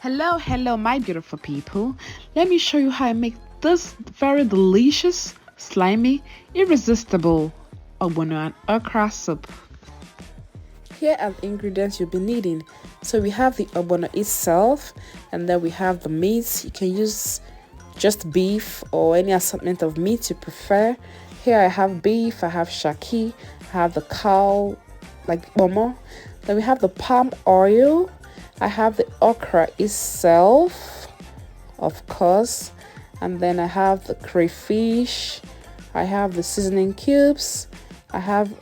Hello, my beautiful people. Let me show you how I make this very delicious, slimy, irresistible Ogbono Okra soup. Here are the ingredients you'll be needing. So we have the ogbono itself, and then we have the meats. You can use just beef or any assortment of meat you prefer. Here I have beef, I have shaki, I have the cow, like bomo. Then we have the palm oil. I have the okra itself, of course, and then I have the crayfish. I have the seasoning cubes. I have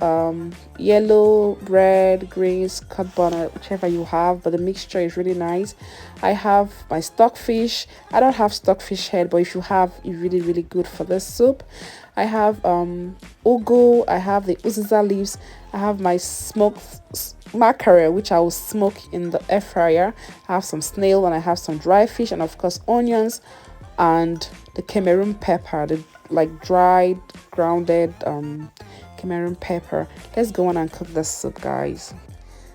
yellow, red, green, Scotch bonnet, whichever you have, but the mixture is really nice. I have my stockfish. I don't have stockfish head, but if you have, it's really good for this soup. I have ugu. I have the Uziza leaves. I have my smoked mackerel, which I will smoke in the air fryer. I have some snail, and I have some dry fish, and of course onions, and the Cameroon pepper, the like dried grounded Cameroon pepper. Let's go on and cook this soup, guys.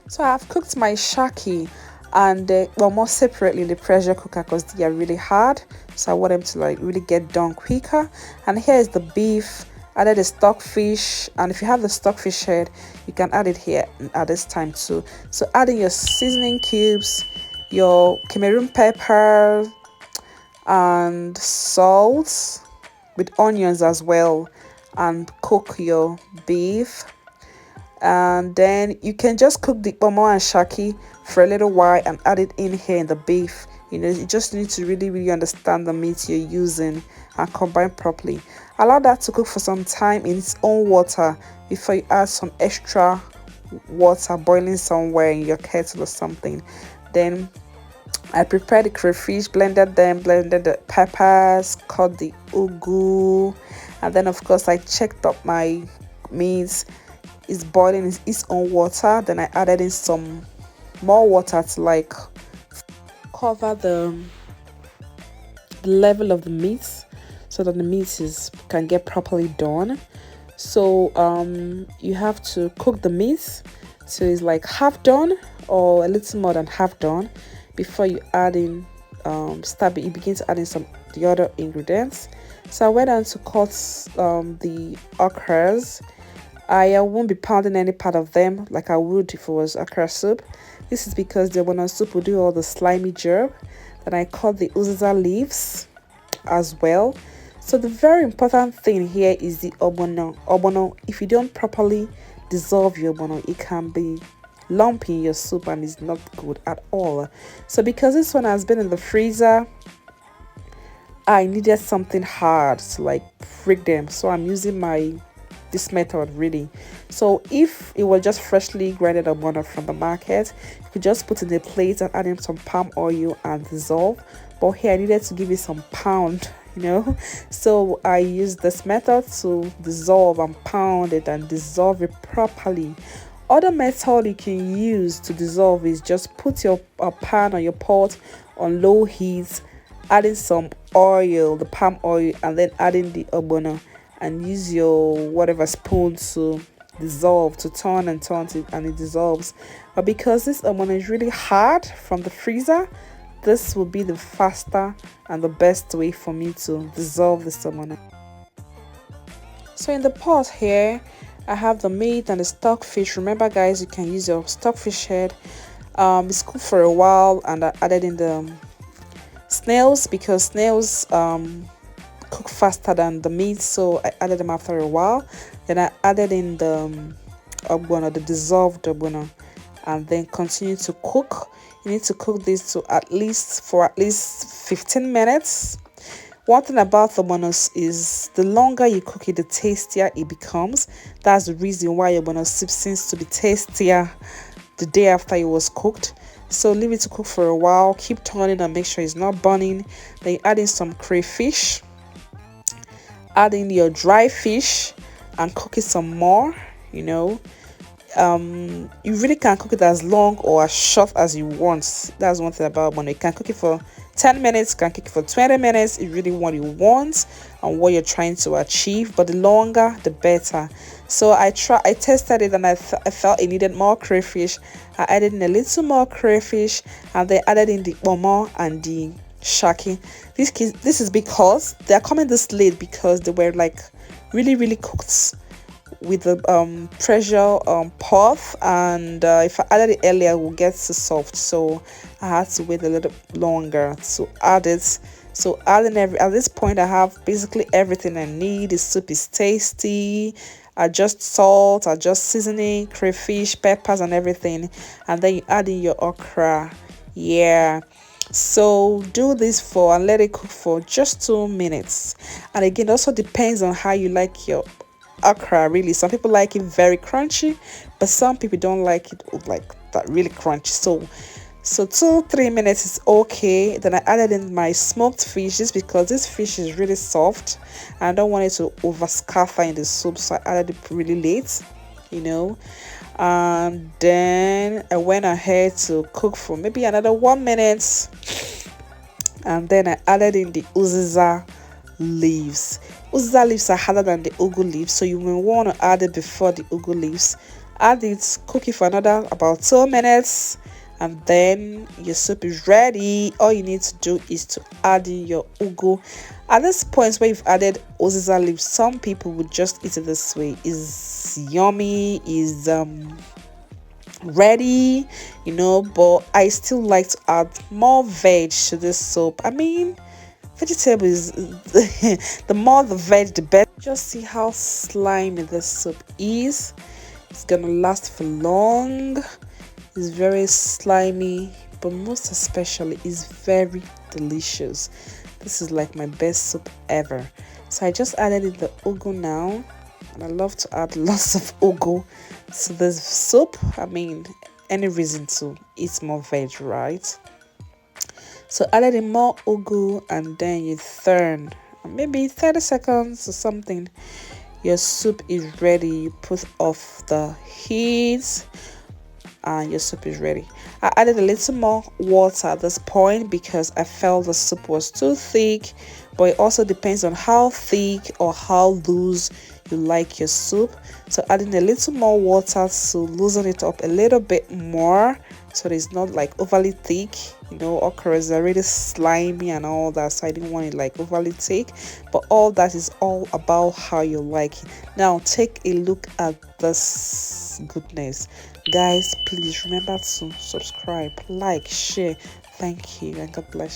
So I've cooked my shaki and more separately in the pressure cooker because they are really hard, so I want them to like really get done quicker. And here is the beef. Added the stockfish, and if you have the stockfish head, you can add it here at this time too. So adding your seasoning cubes, your Cameroon pepper, and salt with onions as well, and cook your beef. And then you can just cook the bomo and shaki for a little while and add it in here in the beef. You just need to really understand the meat you're using and combine properly. Allow that to cook for some time in its own water before you add some extra water boiling somewhere in your kettle or something. Then I prepared the crayfish, blended the peppers, cut the ugu, and then of course I checked up my meat. It's boiling in its own water. Then I added in some more water to like cover the level of the meat so that the meat can get properly done. So you have to cook the meat so it's like half done or a little more than half done before you add in you begin to add in some the other ingredients. So I went on to cut the okras. I won't be pounding any part of them like I would if it was okra soup. This is because the ogbono soup will do all the slimy job. Then I cut the Uziza leaves as well. So the very important thing here is the ogbono. Ogbono, if you don't properly dissolve your ogbono, it can be lumpy in your soup and it's not good at all. So because this one has been in the freezer, I needed something hard to like break them. So I'm using this method really. So if it was just freshly grinded ogbono from the market, you could just put in a plate and add in some palm oil and dissolve. But here I needed to give it some pound, so I used this method to dissolve and pound it and dissolve it properly. Other method you can use to dissolve is just put your pan or your pot on low heat, adding some oil, the palm oil, and then adding the ogbono, and use your whatever spoon to dissolve, to turn and it, and it dissolves. But because this ogbono is really hard from the freezer, this will be the faster and the best way for me to dissolve this ogbono. So in the pot here, I have the meat and the stockfish. Remember guys, you can use your stockfish head. It's cooked for a while, and I added in the snails because snails cook faster than the meat, so I added them after a while. Then I added in the ogbono, the dissolved ogbono, and then continue to cook. You need to cook this for at least 15 minutes. One thing about the ogbono is the longer you cook it, the tastier it becomes. That's the reason why ogbono soup seems to be tastier the day after it was cooked. So leave it to cook for a while, keep turning and make sure it's not burning. Then you add in some crayfish, add in your dry fish, and cook it some more. You really can cook it as long or as short as you want. That's one thing about ogbono. You can cook it for 10 minutes, you can cook it for 20 minutes. It's really what you want and what you're trying to achieve, but the longer the better. So I tested it, and I felt it needed more crayfish. I added in a little more crayfish, and then added in the omo and the shaki. This is because they're coming this late, because they were like really cooked with the pressure pot, and if I added it earlier it will get too soft, so I had to wait a little longer to add it. So adding at this point, I have basically everything I need. The soup is tasty. I just salt, I just seasoning, crayfish, peppers, and everything, and then you add in your okra. Yeah, so do this for and let it cook for just 2 minutes. And again, also depends on how you like your okra. Really, some people like it very crunchy, but some people don't like it like that really crunchy. So 2-3 minutes is okay. Then I added in my smoked fish, just because this fish is really soft and I don't want it to over scatter in the soup, so I added it really late, you know. And then I went ahead to cook for maybe another 1 minute, and then I added in the Uziza leaves. Uziza leaves are harder than the ugu leaves, so you will want to add it before the ugu leaves. Add it, cook it for another about 2 minutes, and then your soup is ready. All you need to do is to add in your ugu. At this point where you've added Uziza leaves, some people would just eat it this way. Is yummy, is ready, you know, but I still like to add more veg to this soup. I mean, vegetable is the more the veg the better. Just see how slimy this soup is. It's gonna last for long. It's very slimy, but most especially is very delicious. This is like my best soup ever. So I just added in the ugu now, and I love to add lots of ugu to this soup. I mean, any reason to eat more veg, right? So added in more ugu, and then you turn maybe 30 seconds or something. Your soup is ready. You put off the heat and your soup is ready. I added a little more water at this point because I felt the soup was too thick, but it also depends on how thick or how loose you like your soup. So adding a little more water to loosen it up a little bit more, so it's not like overly thick. You know, okra is already slimy and all that, so I didn't want it like overly thick, but all that is all about how you like it. Now take a look at this goodness, guys. Please remember to subscribe, like, share. Thank you, and God bless you.